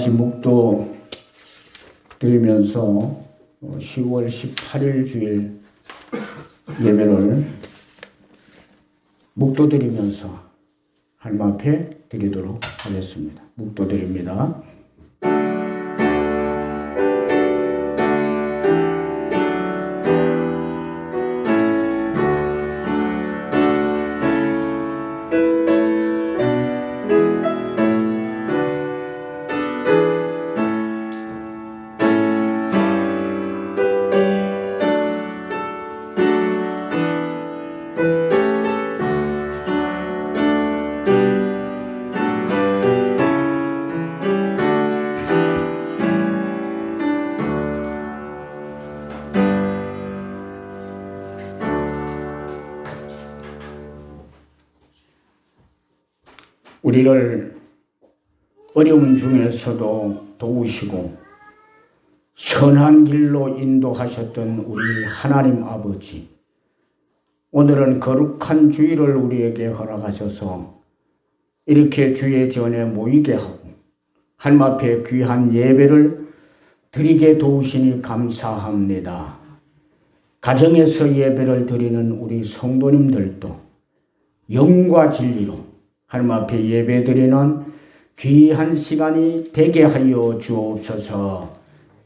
다시 묵도 드리면서 10월 18일 주일 예배를 묵도 드리면서 하나님 앞에 드리도록 하겠습니다. 묵도 드립니다. 우리를 어려운 중에서도 도우시고 선한 길로 인도하셨던 우리 하나님 아버지, 오늘은 거룩한 주일을 우리에게 허락하셔서 이렇게 주의 전에 모이게 하고 하나님 앞에 귀한 예배를 드리게 도우시니 감사합니다. 가정에서 예배를 드리는 우리 성도님들도 영과 진리로 하나님 앞에 예배드리는 귀한 시간이 되게 하여 주옵소서.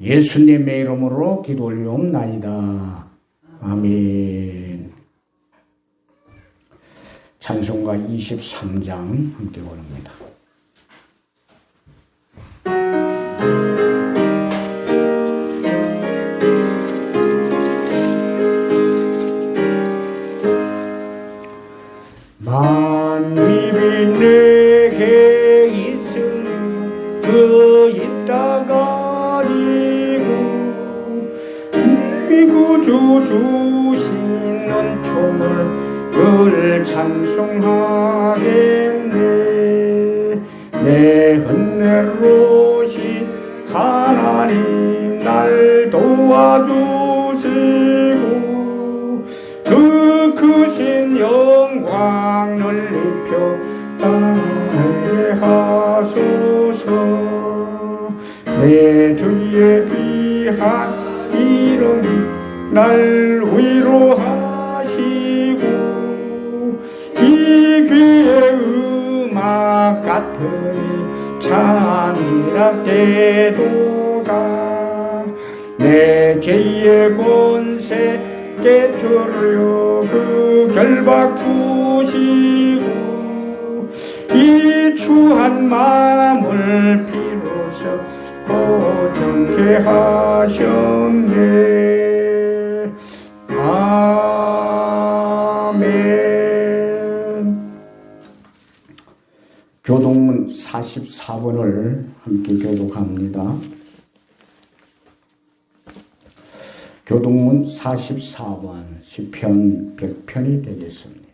예수님의 이름으로 기도 올리옵나이다. 아멘. 찬송가 23장 함께 부릅니다. 만민이 내게 있으니 그 있다가 아니고 우리 구주 주신 은총을 늘 찬송하겠네. 내 은혜로우신 하나님 날 도와주시고 그 크신 영광을 입혀 나에게 하소서. 내 주의 귀한 이름이 날 위로하시고 이 귀의 음악 같으니 찬이라 때도다. 내 죄의 권세 깨뜨려 그 결박 푸시고 이 추한 마음을 비로소 고정케 하셨네. 아멘. 교독문 44번을 함께 교독합니다. 교독문 44번 시편 100편이 되겠습니다.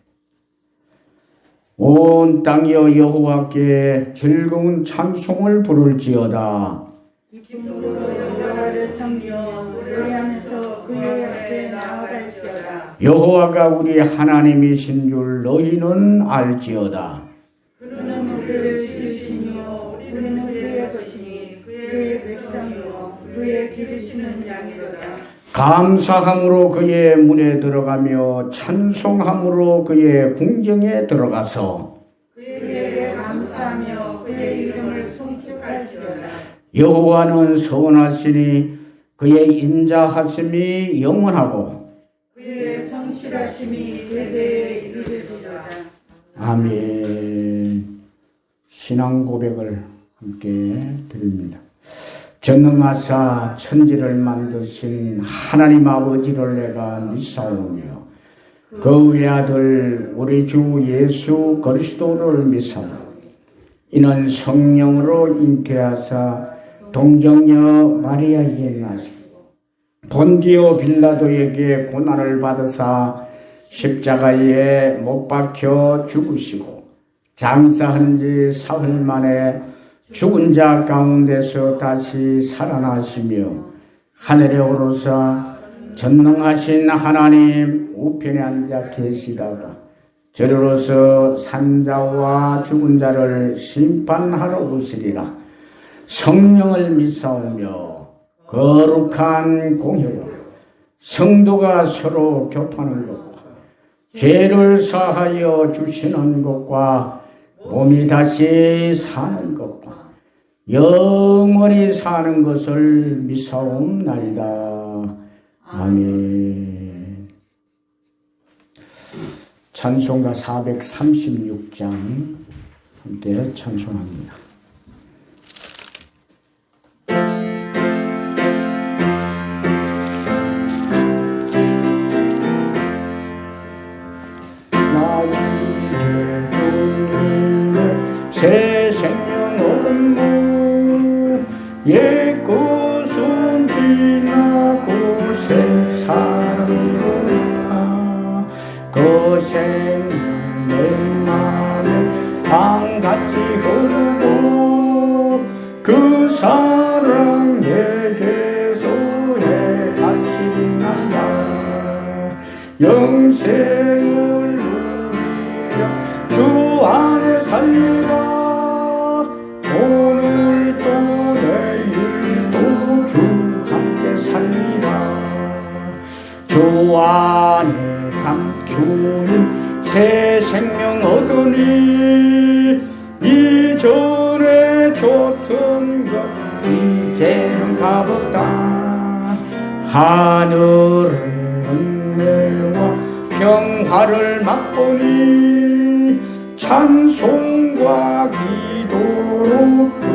온 땅이여 여호와께 즐거운 찬송을 부를지어다. 기쁨으로 여호와를 섬기며 노래하면서 그의 앞에 나아갈지어다. 여호와가 우리 하나님이신 줄 너희는 알지어다. 그는 우리를 지으시며 우리는 그의 것이니 그의 백성이요 그의 기르시는 양이로다. 감사함으로 그의 문에 들어가며 찬송함으로 그의 궁정에 들어가서 그에게 감사하며 그의 이름을 송축할지어다. 여호와는 선하시니 그의 인자하심이 영원하고 그의 성실하심이 대대에 이르리로다. 아멘. 신앙 고백을 함께 드립니다. 전능하사 천지를 만드신 하나님 아버지를 내가 믿사오며 그 외아들 우리 주 예수 그리스도를 믿사오니 이는 성령으로 잉태하사 동정녀 마리아에게 나시고 본디오 빌라도에게 고난을 받으사 십자가에 못 박혀 죽으시고 장사한 지 사흘 만에 죽은 자 가운데서 다시 살아나시며 하늘에 오르사 전능하신 하나님 우편에 앉아 계시다가 저리로서 산자와 죽은 자를 심판하러 오시리라. 성령을 믿사오며 거룩한 공회와 성도가 서로 교통하는 것과 죄를 사하여 주시는 것과 몸이 다시 사는 것과 영원히 사는 것을 믿사옵나이다. 아멘. 찬송가 436장 함께 찬송합니다. 나 이제 주님의 새 생명 얻었네. 옛 것은 지나고 새 사랑이로다. 그 생명 내 맘에 강같이 흐르고 그 사랑 내게서 해같이 난다. 영생을 누리며 주 안에 살리라. 오늘도 내일도 주 함께 살리라. 주 안에 감추니 새 생명 얻으니 이전에 좋던 것 이제는 값없다. 하늘은 은혜와 평화를 맛보니 찬송과 기도로 주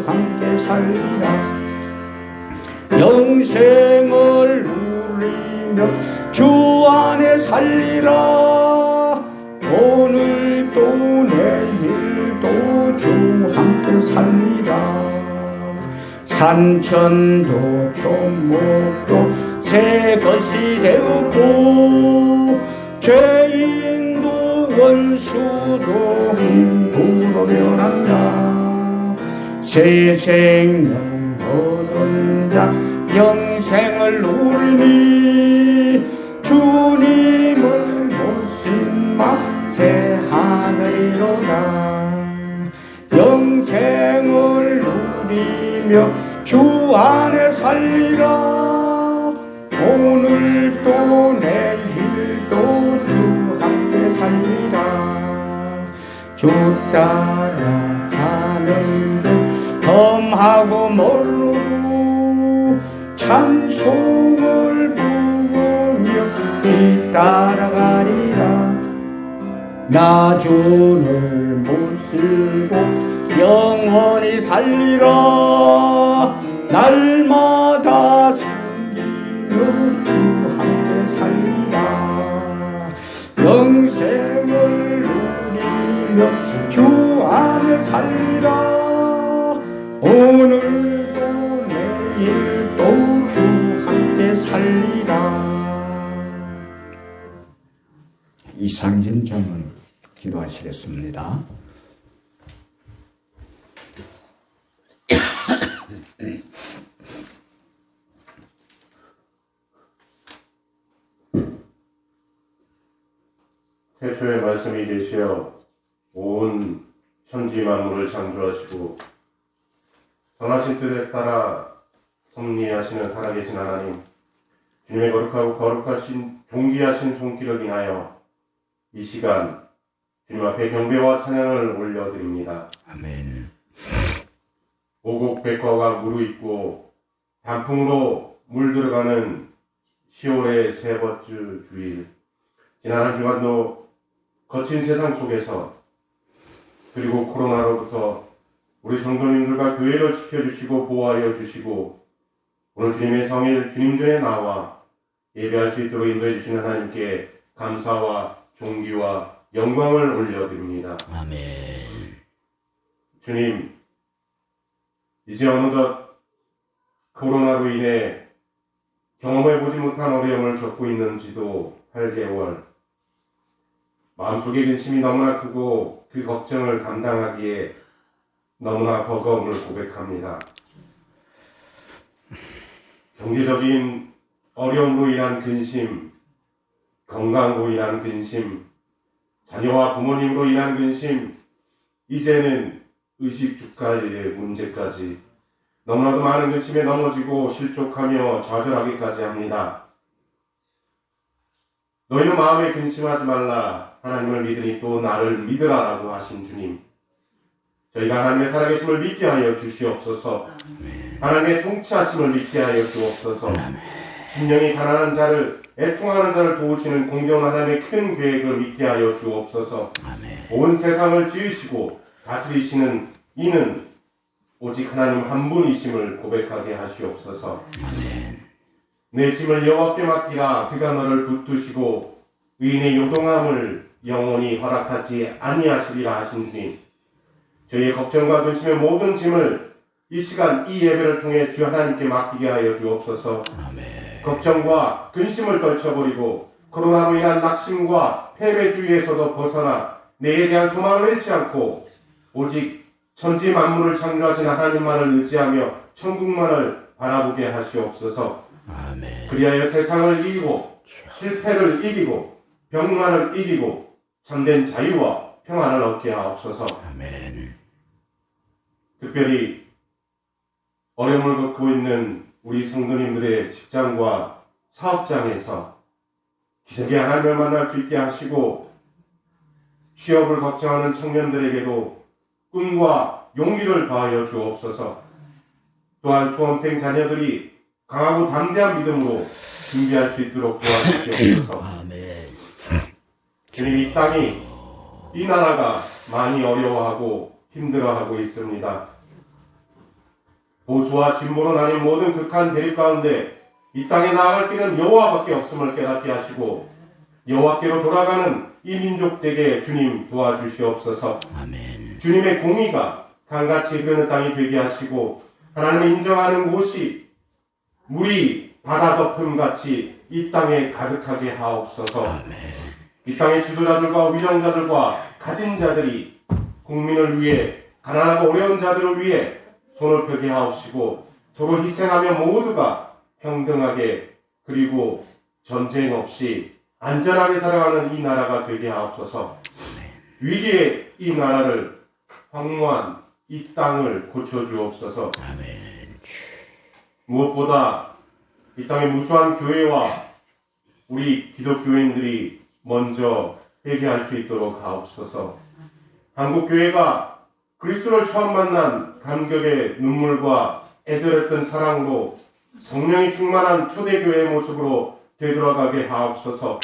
함께 살리라. 영생을 누리며 주 안에 살리라. 오늘도 내일도 주 함께 살리라. 산천도 초목도 새 것이 되었고 죄인도 원수도 힘으로 변한다. 새 생명 얻은 자 영생을 누리니 주님을 모신 새 하늘이로다. 영생을 누리며 주 안에 살리라. 오늘도 내일도 주 함께 살리라. 주 따라가는데 험하고 모르고 찬송을 부으며 뒤따라가리라. 나 주를 못쓰고 영원히 살리라. 날마다 섬기며 주 함께 살리라. 영생을 누리며 주 안에 살리라. 오늘도 내일도 주 함께 살리라. 이상진 장은 기도하시겠습니다. 태초에 말씀이 계시어 온 천지 만물을 창조하시고 선하신 뜻에 따라 섭리하시는 살아계신 하나님, 주님의 거룩하고 거룩하신 존귀하신 손길을 인하여 이 시간 주님 앞에 경배와 찬양을 올려드립니다. 아멘. 오곡백과가 무르익고 단풍으로 물들어가는 10월의 세 번째 주일, 지난 한 주간도 거친 세상 속에서 그리고 코로나로부터 우리 성도님들과 교회를 지켜주시고 보호하여 주시고 오늘 주님의 성일 주님 전에 나와 예배할 수 있도록 인도해 주시는 하나님께 감사와 존귀와 영광을 올려드립니다. 아멘. 주님, 이제 어느덧 코로나로 인해 경험해보지 못한 어려움을 겪고 있는지도 8개월. 마음속에 근심이 너무나 크고 그 걱정을 감당하기에 너무나 버거움을 고백합니다. 경제적인 어려움으로 인한 근심, 건강으로 인한 근심, 자녀와 부모님으로 인한 근심, 이제는 의식 주가의 문제까지 너무나도 많은 근심에 넘어지고 실족하며 좌절하기까지 합니다. 너희는 마음에 근심하지 말라. 하나님을 믿으니 또 나를 믿으라라고 하신 주님. 저희가 하나님의 살아계심을 믿게 하여 주시옵소서. 하나님의 통치하심을 믿게 하여 주옵소서. 심령이 가난한 자를, 애통하는 자를 도우시는 공평한 하나님의 큰 계획을 믿게 하여 주옵소서. 온 세상을 지으시고 다스리시는 이는 오직 하나님 한 분이심을 고백하게 하시옵소서. 내 짐을 여호와께 맡기라. 그가 너를 붙드시고 의인의 요동함을 영원히 허락하지 아니하시리라 하신 주님. 저희의 걱정과 근심의 모든 짐을 이 시간 이 예배를 통해 주 하나님께 맡기게 하여 주옵소서. 걱정과 근심을 떨쳐버리고 코로나로 인한 낙심과 패배주의에서도 벗어나 내일에 대한 소망을 잃지 않고 오직 천지 만물을 창조하신 하나님만을 의지하며 천국만을 바라보게 하시옵소서. 그리하여 세상을 이기고 실패를 이기고 병만을 이기고 참된 자유와 평안을 얻게 하옵소서. 특별히 어려움을 겪고 있는 우리 성도님들의 직장과 사업장에서 기적의 하나님을 만날 수 있게 하시고 취업을 걱정하는 청년들에게도 꿈과 용기를 더하여 주옵소서. 또한 수험생 자녀들이 강하고 담대한 믿음으로 준비할 수 있도록 도와주시옵소서. 주님, 이 땅이, 이 나라가 많이 어려워하고 힘들어하고 있습니다. 보수와 진보로 나뉜 모든 극한 대립 가운데 이 땅에 나아갈 길은 여호와밖에 없음을 깨닫게 하시고 여호와께로 돌아가는 이 민족에게 주님 도와주시옵소서. 주님의 공의가 강같이 흐르는 땅이 되게 하시고 하나님을 인정하는 곳이 물이 바다 덮음같이 이 땅에 가득하게 하옵소서. 이 땅의 지도자들과 위정자들과 가진 자들이 국민을 위해 가난하고 어려운 자들을 위해 손을 펴게 하옵시고 서로 희생하며 모두가 평등하게 그리고 전쟁 없이 안전하게 살아가는 이 나라가 되게 하옵소서. 위기의 이 나라를 황무한 이 땅을 고쳐주옵소서. 무엇보다 이 땅의 무수한 교회와 우리 기독교인들이 먼저 회개할 수 있도록 하옵소서. 한국교회가 그리스도를 처음 만난 감격의 눈물과 애절했던 사랑으로 성령이 충만한 초대교회의 모습으로 되돌아가게 하옵소서.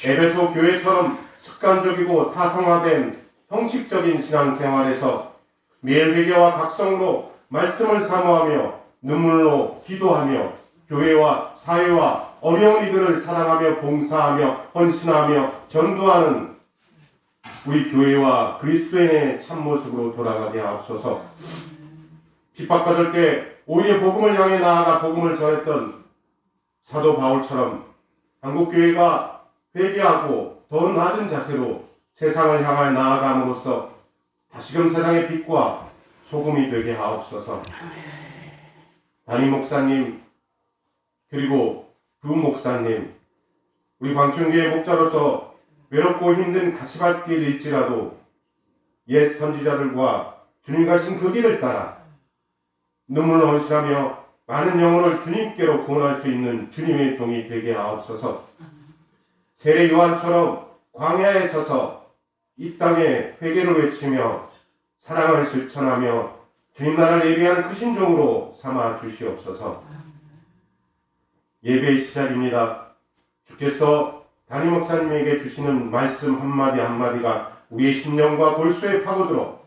에베소 교회처럼 습관적이고 타성화된 형식적인 신앙생활에서 매일 회개와 각성으로 말씀을 사모하며 눈물로 기도하며 교회와 사회와 어려운 이들을 사랑하며 봉사하며 헌신하며 전도하는 우리 교회와 그리스도인의 참모습으로 돌아가게 하옵소서. 핍박받을 때 오히려 복음을 향해 나아가 복음을 전했던 사도 바울처럼 한국교회가 회개하고 더 낮은 자세로 세상을 향하여 나아감으로써 다시금 세상의 빛과 소금이 되게 하옵소서. 담임 목사님 그리고 부목사님 우리 광춘교회 목자로서 외롭고 힘든 가시밭길일지라도 옛 선지자들과 주님 가신 그 길을 따라 눈물로 헌신하며 많은 영혼을 주님께로 구원할 수 있는 주님의 종이 되게 하옵소서. 세례 요한처럼 광야에 서서 이 땅에 회개를 외치며 사랑을 실천하며 주님 나라를 예비하는 크신 종으로 삼아 주시옵소서. 예배의 시작입니다. 주께서 담임 목사님에게 주시는 말씀 한마디 한마디가 우리의 심령과 골수에 파고들어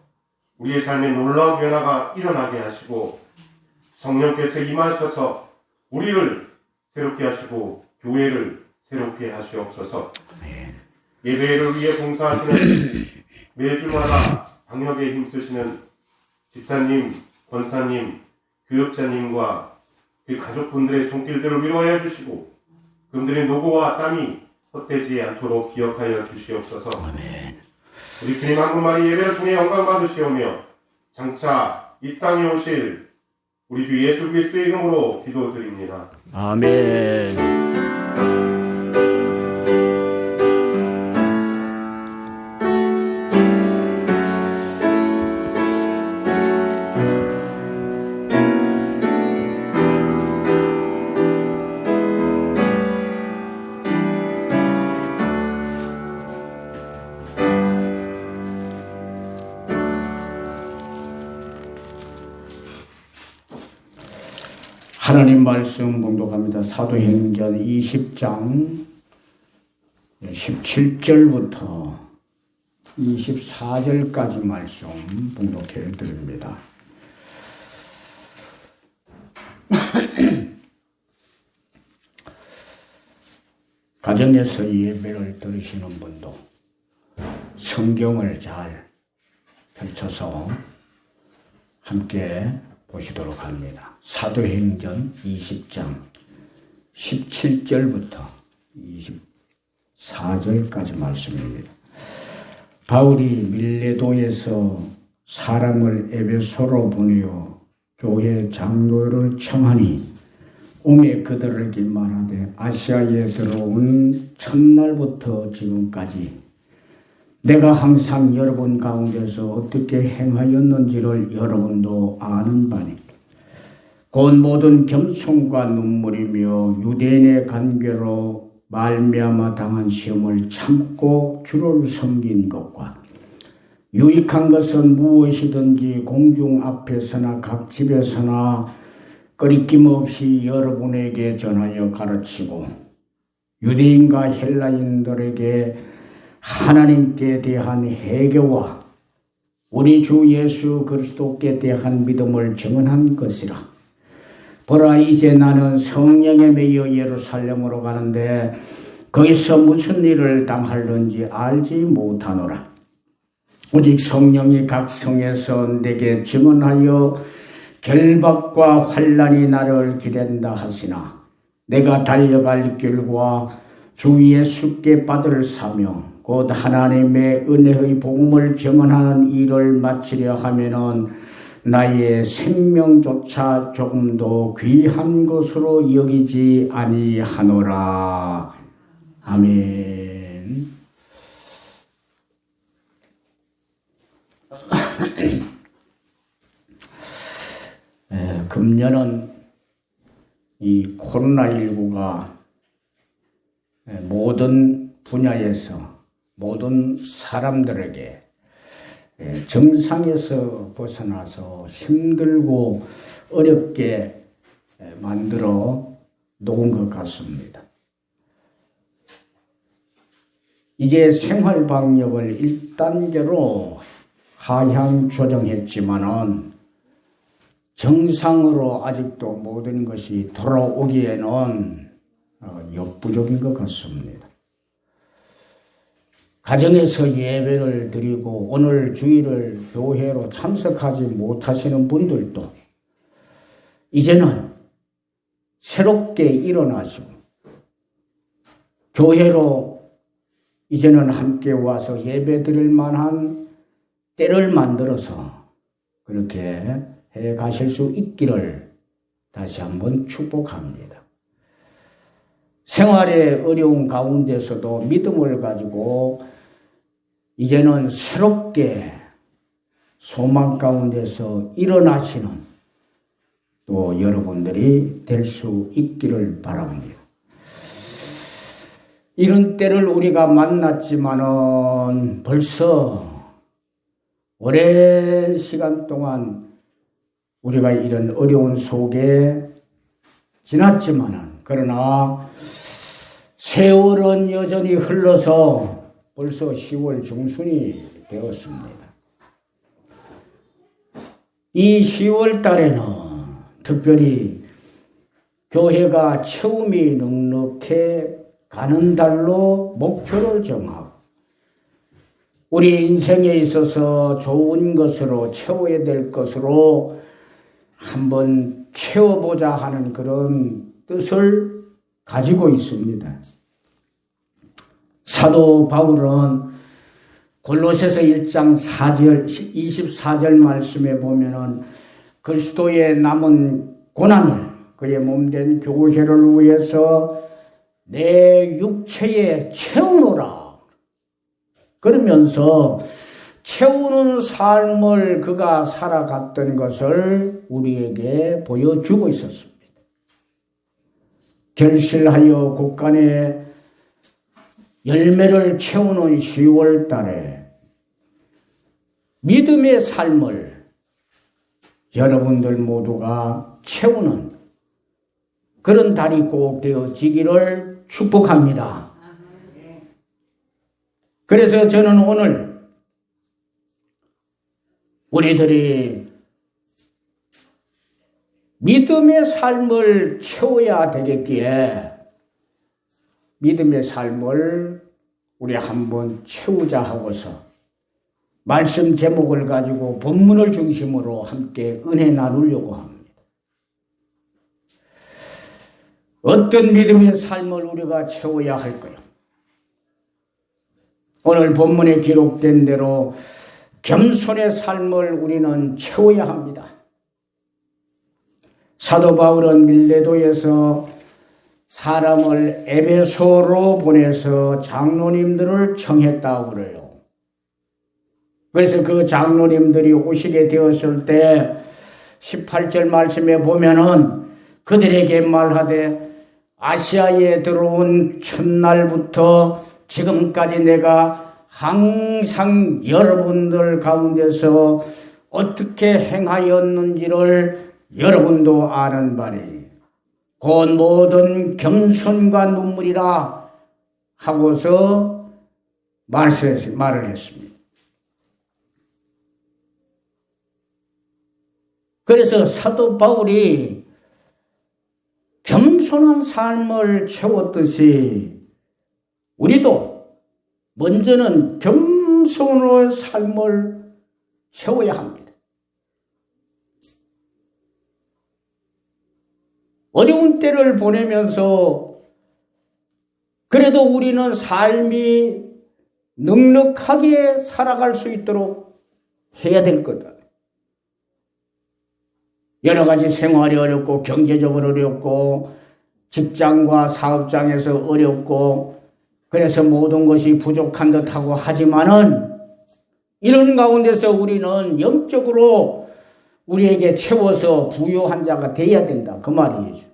우리의 삶에 놀라운 변화가 일어나게 하시고 성령께서 임하셔서 우리를 새롭게 하시고 교회를 새롭게 하시옵소서. 예배를 위해 봉사하시는 매주마다 방역에 힘쓰시는 집사님, 권사님, 교역자님과 그 가족분들의 손길들을 위로하여 주시고 그분들의 노고와 땀이 헛되지 않도록 기억하여 주시옵소서. 우리 주님 한 분만이 예배를 통해 영광 받으시오며 장차 이 땅에 오실 우리 주 예수 그리스도의 이름으로 기도드립니다. 아멘. 하나님 말씀 봉독합니다. 사도행전 20장 17절부터 24절까지 말씀 봉독해 드립니다. 가정에서 예배를 들으시는 분도 성경을 잘 펼쳐서 함께 보시도록 합니다. 사도행전 20장 17절부터 24절까지 말씀입니다. 바울이 밀레도에서 사람을 에베소로 보내어 교회 장로를 청하니 오매 그들에게 말하되 아시아에 들어온 첫날부터 지금까지 내가 항상 여러분 가운데서 어떻게 행하였는지를 여러분도 아는 바니 곧 모든 겸손과 눈물이며 유대인의 간계로 말미암아 당한 시험을 참고 주를 섬긴 것과 유익한 것은 무엇이든지 공중 앞에서나 각 집에서나 꺼리낌 없이 여러분에게 전하여 가르치고 유대인과 헬라인들에게 하나님께 대한 회개와 우리 주 예수 그리스도께 대한 믿음을 증언한 것이라. 보라, 이제 나는 성령에 매여 예루살렘으로 가는데 거기서 무슨 일을 당할는지 알지 못하노라. 오직 성령이 각 성에서 내게 증언하여 결박과 환난이 나를 기댄다 하시나 내가 달려갈 길과 주 예수께 받을 사명 곧 하나님의 은혜의 복음을 증언하는 일을 마치려 하면은 나의 생명조차 조금도 귀한 것으로 여기지 아니하노라. 아멘. 금년은 이 코로나19가 모든 분야에서 모든 사람들에게 정상에서 벗어나서 힘들고 어렵게 만들어 놓은 것 같습니다. 이제 생활 방역을 1단계로 하향 조정했지만은 정상으로 아직도 모든 것이 돌아오기에는 역부족인 것 같습니다. 가정에서 예배를 드리고 오늘 주일을 교회로 참석하지 못하시는 분들도 이제는 새롭게 일어나시고 교회로 이제는 함께 와서 예배 드릴 만한 때를 만들어서 그렇게 해 가실 수 있기를 다시 한번 축복합니다. 생활의 어려운 가운데서도 믿음을 가지고 이제는 새롭게 소망 가운데서 일어나시는 또 여러분들이 될 수 있기를 바랍니다. 이런 때를 우리가 만났지만은 벌써 오랜 시간 동안 우리가 이런 어려운 속에 지났지만은 그러나 세월은 여전히 흘러서 벌써 10월 중순이 되었습니다. 이 10월 달에는 특별히 교회가 채움이 넉넉해 가는 달로 목표를 정하고 우리 인생에 있어서 좋은 것으로 채워야 될 것으로 한번 채워보자 하는 그런 뜻을 가지고 있습니다. 사도 바울은 골로새서 1장 4절 24절 말씀에 보면은 그리스도의 남은 고난을 그의 몸된 교회를 위해서 내 육체에 채우노라. 그러면서 채우는 삶을 그가 살아갔던 것을 우리에게 보여주고 있었습니다. 결실하여 곳간에 열매를 채우는 10월 달에 믿음의 삶을 여러분들 모두가 채우는 그런 달이 꼭 되어지기를 축복합니다. 그래서 저는 오늘 우리들이 믿음의 삶을 채워야 되겠기에 믿음의 삶을 우리 한번 채우자 하고서 말씀 제목을 가지고 본문을 중심으로 함께 은혜 나누려고 합니다. 어떤 믿음의 삶을 우리가 채워야 할까요? 오늘 본문에 기록된 대로 겸손의 삶을 우리는 채워야 합니다. 사도 바울은 밀레도에서 사람을 에베소로 보내서 장로님들을 청했다고 그래요. 그래서 그 장로님들이 오시게 되었을 때 18절 말씀에 보면은 그들에게 말하되 아시아에 들어온 첫날부터 지금까지 내가 항상 여러분들 가운데서 어떻게 행하였는지를 여러분도 아는 바니 곧 모든 겸손과 눈물이라 하고서 말을 했습니다. 그래서 사도 바울이 겸손한 삶을 채웠듯이 우리도 먼저는 겸손의 삶을 채워야 합니다. 어려운 때를 보내면서 그래도 우리는 삶이 넉넉하게 살아갈 수 있도록 해야 될 거다. 여러 가지 생활이 어렵고 경제적으로 어렵고 직장과 사업장에서 어렵고 그래서 모든 것이 부족한 듯하고 하지만은 이런 가운데서 우리는 영적으로 우리에게 채워서 부유한 자가 되어야 된다. 그 말이죠.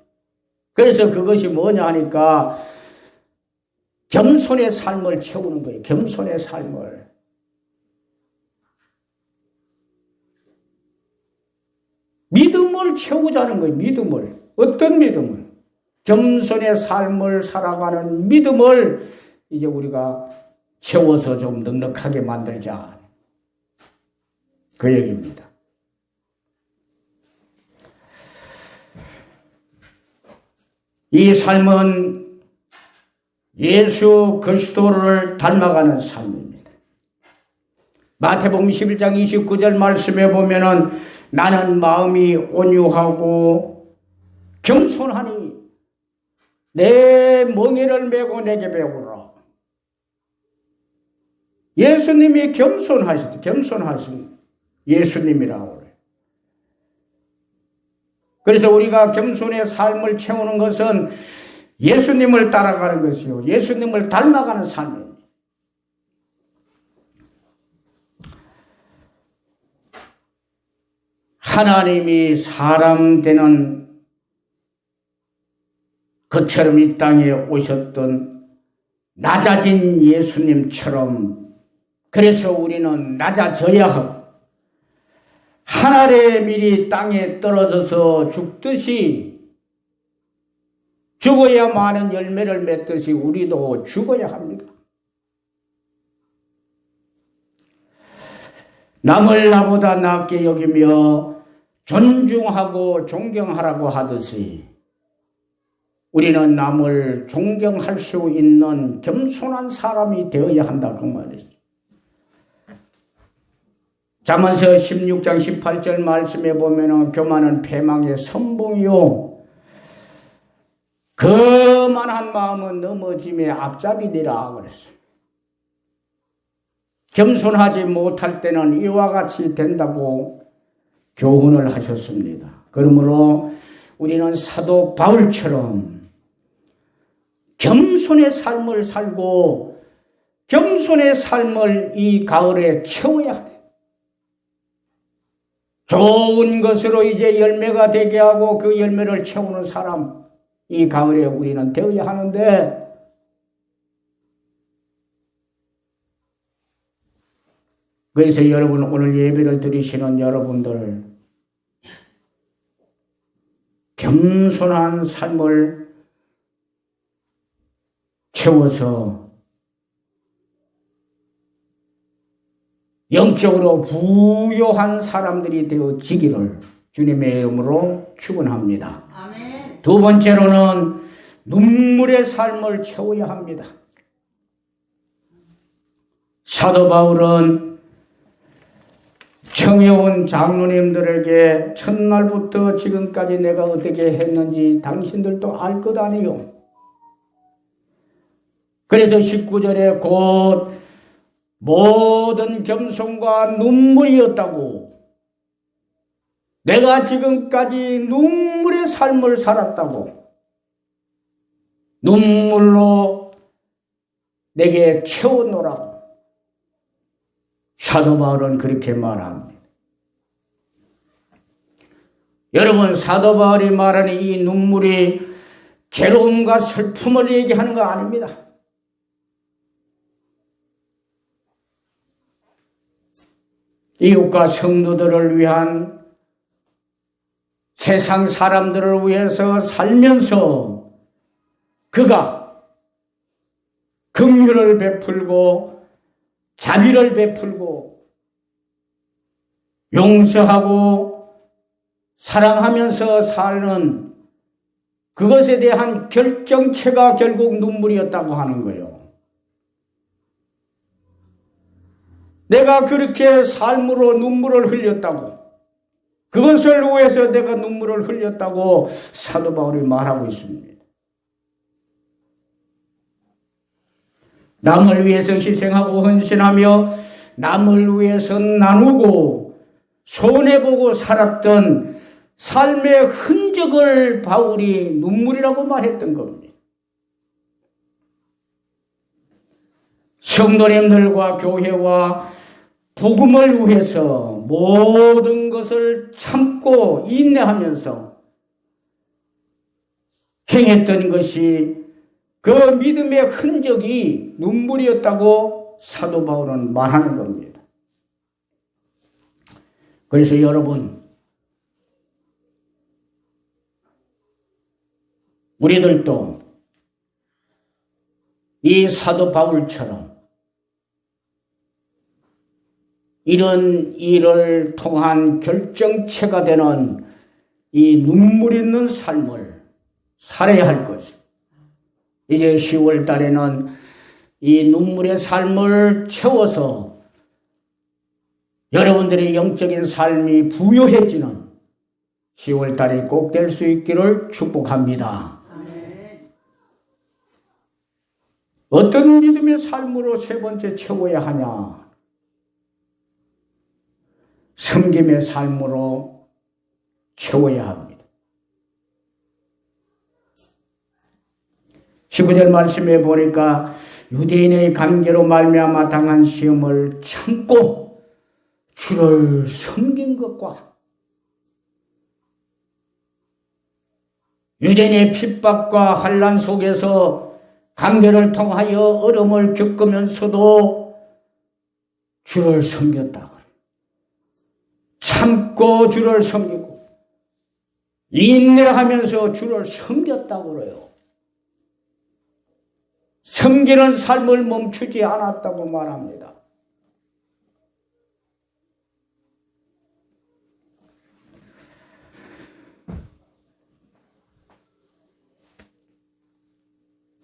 그래서 그것이 뭐냐 하니까 겸손의 삶을 채우는 거예요. 겸손의 삶을. 믿음을 채우자는 거예요. 믿음을. 어떤 믿음을? 겸손의 삶을 살아가는 믿음을 이제 우리가 채워서 좀 넉넉하게 만들자. 그 얘기입니다. 이 삶은 예수 그리스도를 닮아가는 삶입니다. 마태복음 11장 29절 말씀에 보면은 나는 마음이 온유하고 겸손하니 내 멍에를 메고 내게 배우라. 예수님이 겸손하신 예수님이라고 그래요. 그래서 우리가 겸손의 삶을 채우는 것은 예수님을 따라가는 것이요. 예수님을 닮아가는 삶입니다. 하나님이 사람 되는 그처럼 이 땅에 오셨던 낮아진 예수님처럼 그래서 우리는 낮아져야 하고 하늘의 밀이 땅에 떨어져서 죽듯이 죽어야 많은 열매를 맺듯이 우리도 죽어야 합니다. 남을 나보다 낫게 여기며 존중하고 존경하라고 하듯이 우리는 남을 존경할 수 있는 겸손한 사람이 되어야 한다 그 말이죠. 잠언서 16장 18절 말씀에 보면은 교만은 패망의 선봉이요 거만한 마음은 넘어짐의 앞잡이니라 그랬어요. 겸손하지 못할 때는 이와 같이 된다고 교훈을 하셨습니다. 그러므로 우리는 사도 바울처럼 겸손의 삶을 살고 겸손의 삶을 이 가을에 채워야 돼. 좋은 것으로 이제 열매가 되게 하고 그 열매를 채우는 사람 이 가을에 우리는 되어야 하는데 그래서 여러분 오늘 예배를 드리시는 여러분들 겸손한 삶을 채워서 영적으로 부요한 사람들이 되어지기를 주님의 이름으로 축원합니다. 아멘. 두 번째로는 눈물의 삶을 채워야 합니다. 사도 바울은 처음에 온 장로님들에게 첫날부터 지금까지 내가 어떻게 했는지 당신들도 알 것 아니요. 그래서 19절에 곧 모든 겸손과 눈물이었다고, 내가 지금까지 눈물의 삶을 살았다고, 눈물로 내게 채워놓으라고 사도 바울은 그렇게 말합니다. 여러분, 사도 바울이 말하는 이 눈물이 괴로움과 슬픔을 얘기하는 거 아닙니다. 이웃과 성도들을 위한, 세상 사람들을 위해서 살면서 그가 긍휼을 베풀고 자비를 베풀고 용서하고 사랑하면서 사는 그것에 대한 결정체가 결국 눈물이었다고 하는 거예요. 내가 그렇게 삶으로 눈물을 흘렸다고, 그것을 위해서 내가 눈물을 흘렸다고 사도 바울이 말하고 있습니다. 남을 위해서 희생하고 헌신하며 남을 위해서 나누고 손해보고 살았던 삶의 흔적을 바울이 눈물이라고 말했던 겁니다. 성도님들과 교회와 복음을 위해서 모든 것을 참고 인내하면서 행했던 것이 그 믿음의 흔적이 눈물이었다고 사도 바울은 말하는 겁니다. 그래서 여러분, 우리들도 이 사도 바울처럼 이런 일을 통한 결정체가 되는 이 눈물 있는 삶을 살아야 할 것입니다. 이제 10월 달에는 이 눈물의 삶을 채워서 여러분들의 영적인 삶이 부요해지는 10월 달이 꼭 될 수 있기를 축복합니다. 어떤 믿음의 삶으로 세 번째 채워야 하냐? 섬김의 삶으로 채워야 합니다. 19절 말씀에 보니까 유대인의 관계로 말미암아 당한 시험을 참고 주를 섬긴 것과 유대인의 핍박과 환난 속에서 관계를 통하여 어려움을 겪으면서도 주를 섬겼다. 참고 주를 섬기고 인내하면서 주를 섬겼다고 그래요. 섬기는 삶을 멈추지 않았다고 말합니다.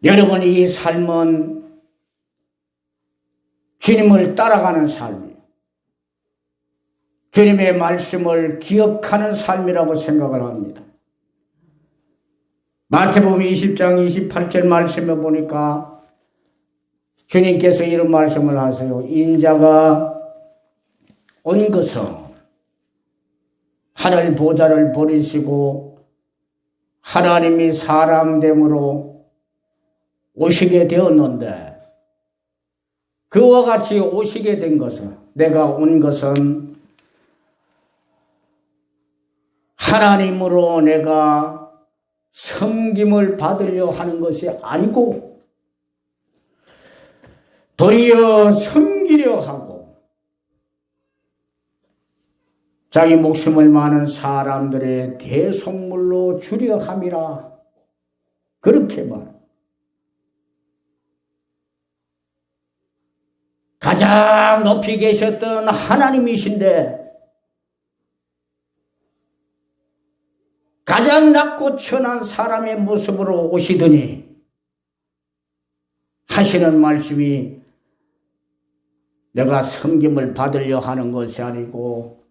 여러분, 이 삶은 주님을 따라가는 삶이에요. 주님의 말씀을 기억하는 삶이라고 생각을 합니다. 마태복음 20장 28절 말씀에 보니까 주님께서 이런 말씀을 하세요. 인자가 온 것은 하늘 보좌를 버리시고 하나님이 사람 됨으로 오시게 되었는데, 그와 같이 오시게 된 것은, 내가 온 것은 하나님으로 내가 섬김을 받으려 하는 것이 아니고 도리어 섬기려 하고 자기 목숨을 많은 사람들의 대속물로 주려 함이라. 그렇게 말. 가장 높이 계셨던 하나님이신데 가장 낮고 천한 사람의 모습으로 오시더니 하시는 말씀이 내가 섬김을 받으려 하는 것이 아니고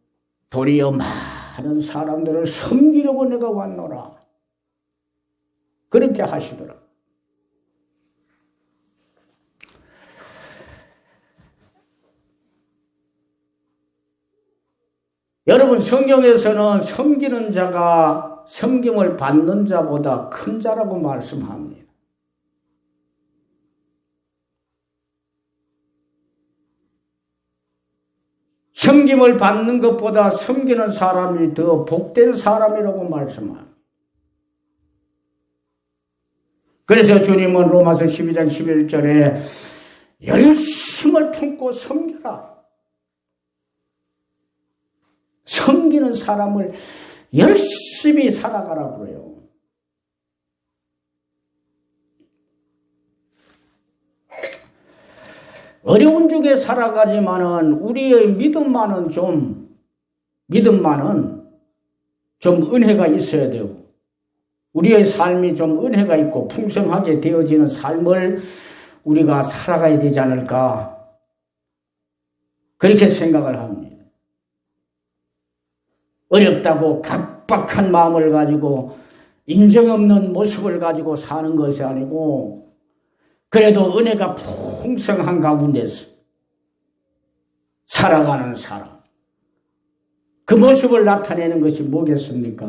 도리어 많은 사람들을 섬기려고 내가 왔노라. 그렇게 하시더라. 여러분, 성경에서는 섬기는 자가 섬김을 받는 자보다 큰 자라고 말씀합니다. 섬김을 받는 것보다 섬기는 사람이 더 복된 사람이라고 말씀합니다. 그래서 주님은 로마서 12장 11절에 열심을 품고 섬겨라. 섬기는 사람을 열심히 살아가라고 그래요. 어려운 중에 살아가지만은 우리의 믿음만은 좀 은혜가 있어야 되고 우리의 삶이 좀 은혜가 있고 풍성하게 되어지는 삶을 우리가 살아가야 되지 않을까 그렇게 생각을 합니다. 어렵다고 각박한 마음을 가지고 인정 없는 모습을 가지고 사는 것이 아니고 그래도 은혜가 풍성한 가운데서 살아가는 사람. 그 모습을 나타내는 것이 뭐겠습니까?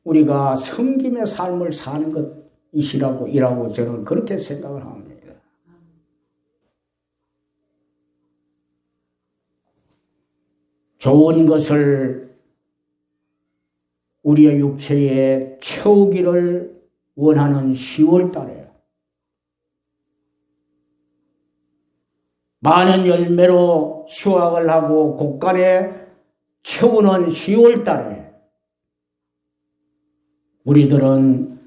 우리가 섬김의 삶을 사는 것이라고 저는 그렇게 생각을 합니다. 좋은 것을 우리의 육체에 채우기를 원하는 10월 달에 많은 열매로 수확을 하고 곳간에 채우는 10월 달에 우리들은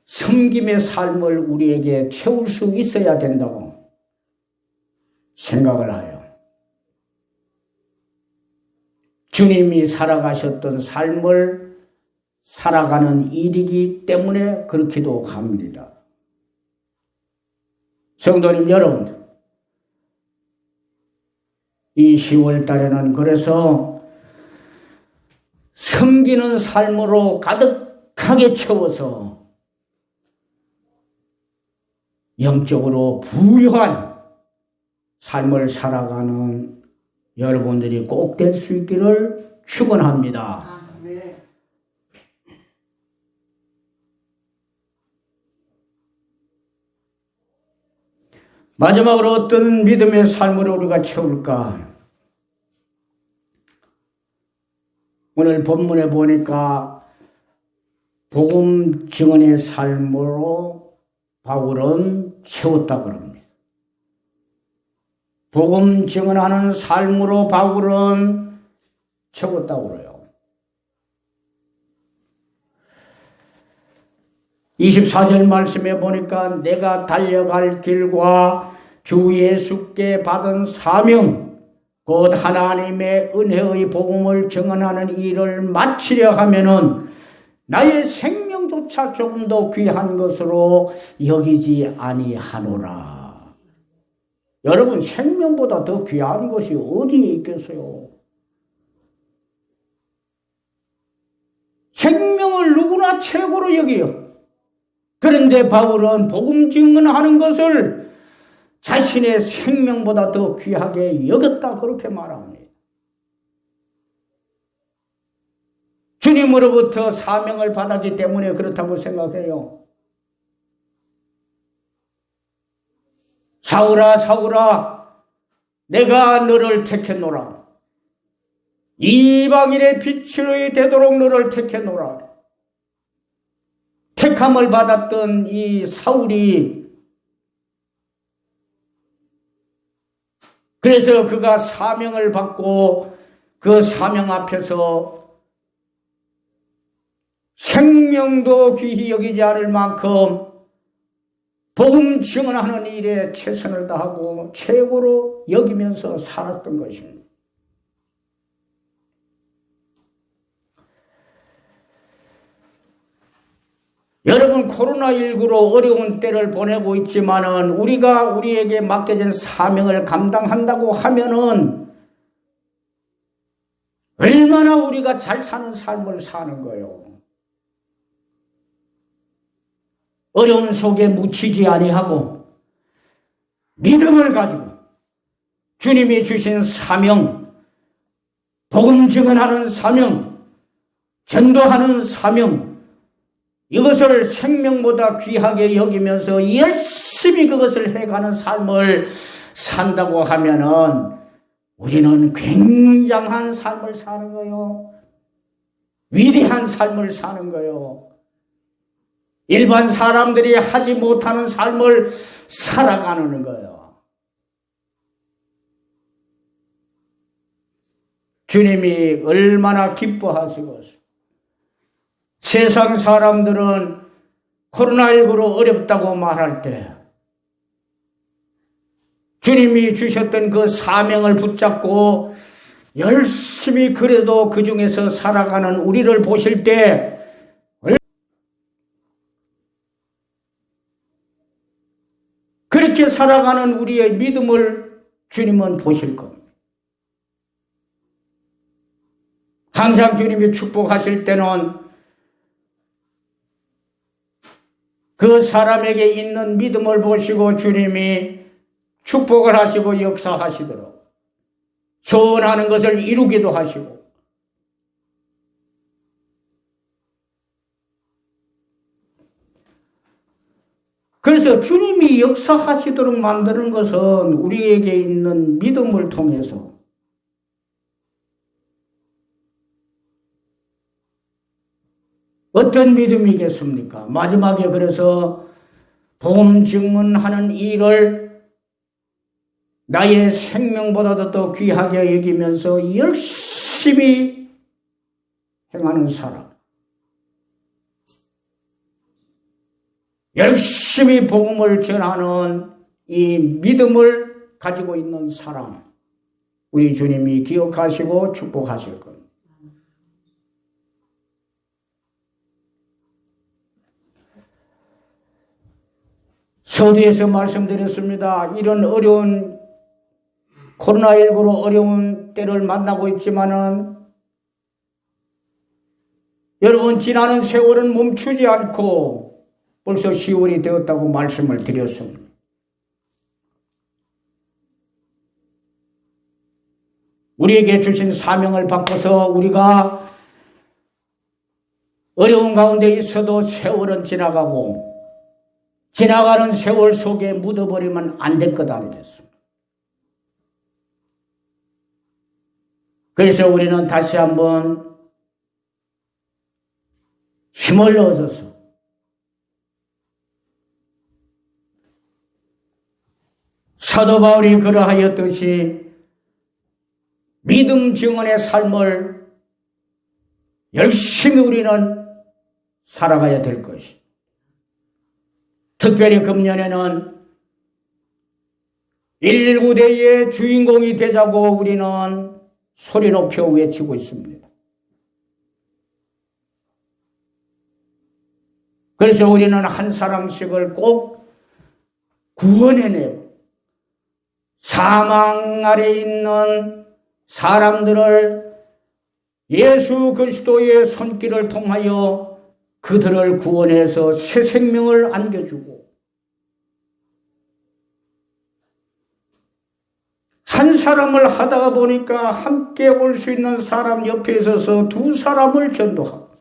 섬김의 삶을 우리에게 채울 수 있어야 된다고 생각을 해요. 주님이 살아가셨던 삶을 살아가는 일이기 때문에 그렇기도 합니다. 성도님 여러분, 이 10월 달에는 그래서 섬기는 삶으로 가득하게 채워서 영적으로 부유한 삶을 살아가는 여러분들이 꼭 될 수 있기를 축원합니다. 마지막으로 어떤 믿음의 삶을 우리가 채울까? 오늘 본문에 보니까 복음 증언의 삶으로 바울은 채웠다고 합니다. 복음 증언하는 삶으로 바울은 채웠다고 그래요. 24절 말씀에 보니까 내가 달려갈 길과 주 예수께 받은 사명 곧 하나님의 은혜의 복음을 증언하는 일을 마치려 하면은 나의 생명조차 조금 더 귀한 것으로 여기지 아니하노라. 여러분, 생명보다 더 귀한 것이 어디에 있겠어요? 생명을 누구나 최고로 여겨요. 그런데 바울은 복음 증언하는 것을 자신의 생명보다 더 귀하게 여겼다 그렇게 말합니다. 주님으로부터 사명을 받았기 때문에 그렇다고 생각해요. 사울아 사울아 내가 너를 택했노라. 이방인의 빛이 되도록 너를 택했노라. 택함을 받았던 이 사울이 그래서 그가 사명을 받고 그 사명 앞에서 생명도 귀히 여기지 않을 만큼 복음 증언하는 일에 최선을 다하고 최고로 여기면서 살았던 것입니다. 여러분, 코로나19로 어려운 때를 보내고 있지만은 우리가 우리에게 맡겨진 사명을 감당한다고 하면은 얼마나 우리가 잘 사는 삶을 사는 거예요. 어려운 속에 묻히지 아니하고 믿음을 가지고 주님이 주신 사명, 복음 증언하는 사명, 전도하는 사명, 이것을 생명보다 귀하게 여기면서 열심히 그것을 해가는 삶을 산다고 하면은 우리는 굉장한 삶을 사는 거요. 위대한 삶을 사는 거요. 일반 사람들이 하지 못하는 삶을 살아가는 거예요. 주님이 얼마나 기뻐하시고 세상 사람들은 코로나19로 어렵다고 말할 때 주님이 주셨던 그 사명을 붙잡고 열심히 그래도 그 중에서 살아가는 우리를 보실 때 그렇게 살아가는 우리의 믿음을 주님은 보실 겁니다. 항상 주님이 축복하실 때는 그 사람에게 있는 믿음을 보시고 주님이 축복을 하시고 역사하시도록 소원하는 것을 이루기도 하시고 그래서 주님이 역사하시도록 만드는 것은 우리에게 있는 믿음을 통해서 어떤 믿음이겠습니까? 마지막에 그래서 복음 증언하는 일을 나의 생명보다도 더 귀하게 여기면서 열심히 행하는 사람, 열심히 복음을 전하는 이 믿음을 가지고 있는 사람, 우리 주님이 기억하시고 축복하실 겁니다. 서두에서 말씀드렸습니다. 이런 어려운 코로나19로 어려운 때를 만나고 있지만은 여러분, 지나는 세월은 멈추지 않고 벌써 10월이 되었다고 말씀을 드렸습니다. 우리에게 주신 사명을 바꿔서 우리가 어려운 가운데 있어도 세월은 지나가고 지나가는 세월 속에 묻어버리면 안 될 것 아니겠습니까? 그래서 우리는 다시 한번 힘을 얻어서 사도 바울이 그러하였듯이 믿음 증언의 삶을 열심히 우리는 살아가야 될 것이. 특별히 금년에는 119대의 주인공이 되자고 우리는 소리 높여 외치고 있습니다. 그래서 우리는 한 사람씩을 꼭 구원해내고 사망 아래 있는 사람들을 예수 그리스도의 손길을 통하여 그들을 구원해서 새 생명을 안겨주고 한 사람을 하다가 보니까 함께 올 수 있는 사람 옆에 있어서 두 사람을 전도하고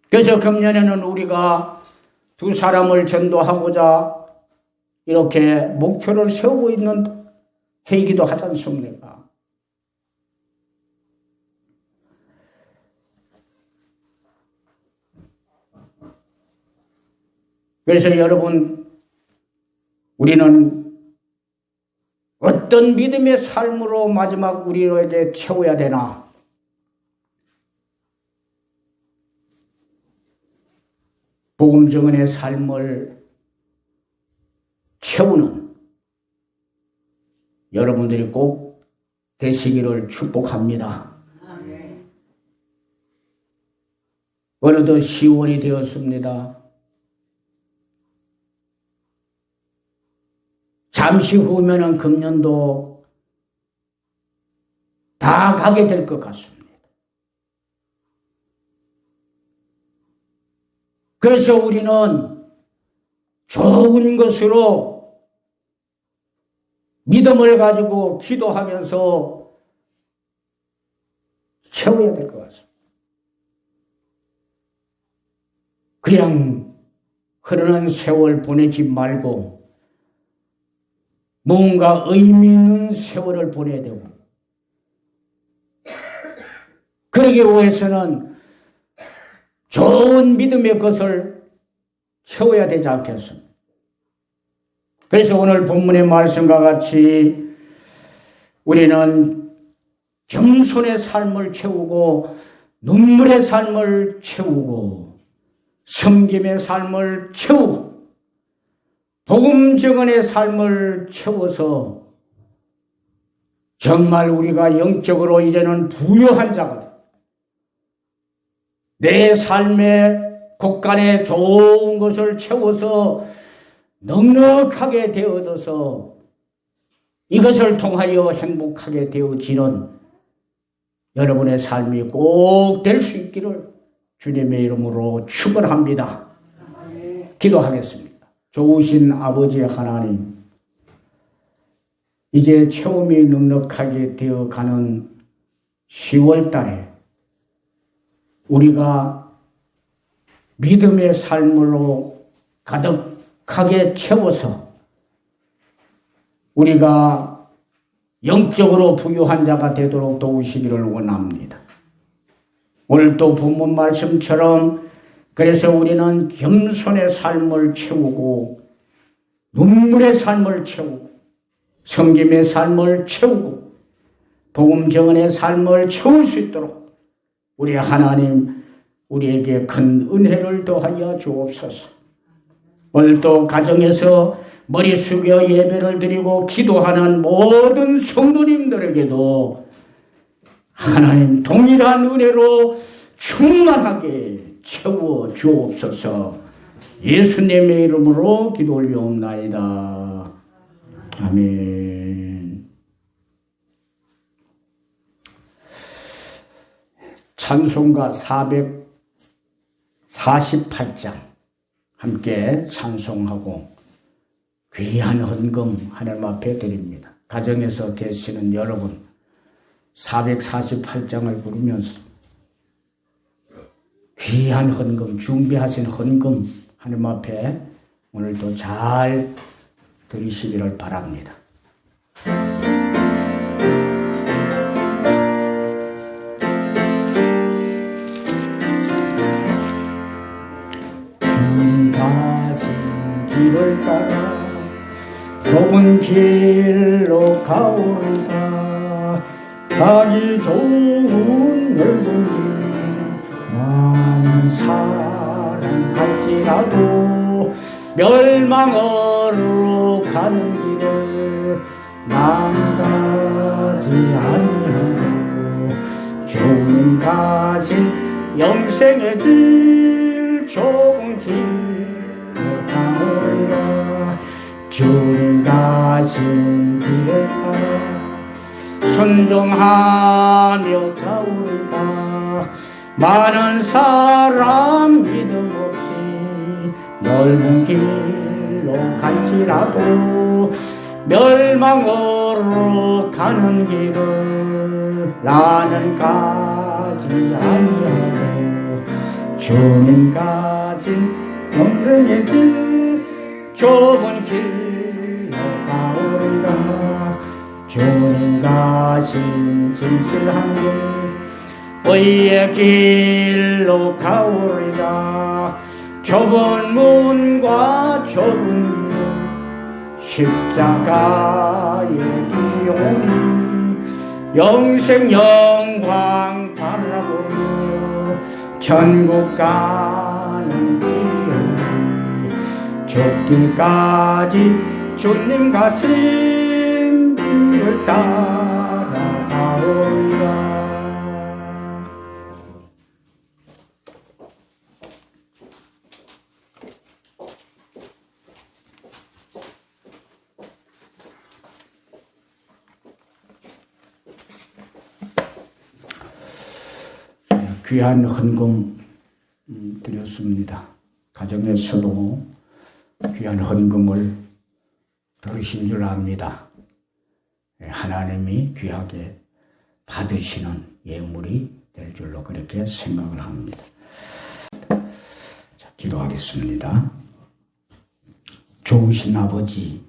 그래서 금년에는 우리가 두 사람을 전도하고자 이렇게 목표를 세우고 있는 해이기도 하지 않습니까? 그래서 여러분, 우리는 어떤 믿음의 삶으로 마지막 우리에게 채워야 되나? 복음 증언의 삶을 채우는 여러분들이 꼭 되시기를 축복합니다. 어느덧 10월이 되었습니다. 잠시 후면은 금년도 다 가게 될 것 같습니다. 그래서 우리는 좋은 것으로 믿음을 가지고 기도하면서 채워야 될 것 같습니다. 그냥 흐르는 세월 보내지 말고 뭔가 의미 있는 세월을 보내야 되고, 그러기 위해서는 좋은 믿음의 것을 채워야 되지 않겠습니까? 그래서 오늘 본문의 말씀과 같이 우리는 겸손의 삶을 채우고 눈물의 삶을 채우고 섬김의 삶을 채우고 복음 증언의 삶을 채워서 정말 우리가 영적으로 이제는 부유한 자가 돼. 내 삶의 곳간에 좋은 것을 채워서 넉넉하게 되어져서 이것을 통하여 행복하게 되어지는 여러분의 삶이 꼭 될 수 있기를 주님의 이름으로 축원합니다. 기도하겠습니다. 좋으신 아버지 하나님, 이제 체험이 넉넉하게 되어가는 10월 달에 우리가 믿음의 삶으로 가득하게 채워서 우리가 영적으로 부유한 자가 되도록 도우시기를 원합니다. 오늘 또 본문 말씀처럼 그래서 우리는 겸손의 삶을 채우고 눈물의 삶을 채우고 섬김의 삶을 채우고 복음 증언의 삶을 채울 수 있도록 우리 하나님 우리에게 큰 은혜를 더하여 주옵소서. 오늘 또 가정에서 머리 숙여 예배를 드리고 기도하는 모든 성도님들에게도 하나님 동일한 은혜로 충만하게 채워 주옵소서. 예수님의 이름으로 기도 올리옵나이다. 아멘. 찬송가 448장 함께 찬송하고 귀한 헌금 하나님 앞에 드립니다. 가정에서 계시는 여러분 448장을 부르면서 귀한 헌금, 준비하신 헌금 하나님 앞에 오늘도 잘 드리시기를 바랍니다. 주 가신 길을 따라 좁은 길로 가오리다. 가기 좋은 넓은 길 많은 사람 갈지라도 멸망으로 가는 길을 망가지 아니하고 주님 가신 영생의 길 좁은 길로 가오리라. 주님 가신 길을 따라 순종하며 가오리다. 많은 사람 믿음 없이 넓은 길로 갈지라도 멸망으로 가는 길을 나는 가지 아니하고 주님 가신 영생의 길 좁은 길로 가오리라. 주님 가신 진실한 길 의의 길로 가오리라. 좁은 문과 좁은 길 십자가의 기용 영생 영광 바라보며 천국 가는 길 죽기까지 주님 가신 길을 따라가오리라. 귀한 헌금 드렸습니다. 가정에서도 귀한 헌금을 들으신 줄 압니다. 하나님이 귀하게 받으시는 예물이 될 줄로 그렇게 생각을 합니다. 자, 기도하겠습니다. 좋으신 아버지,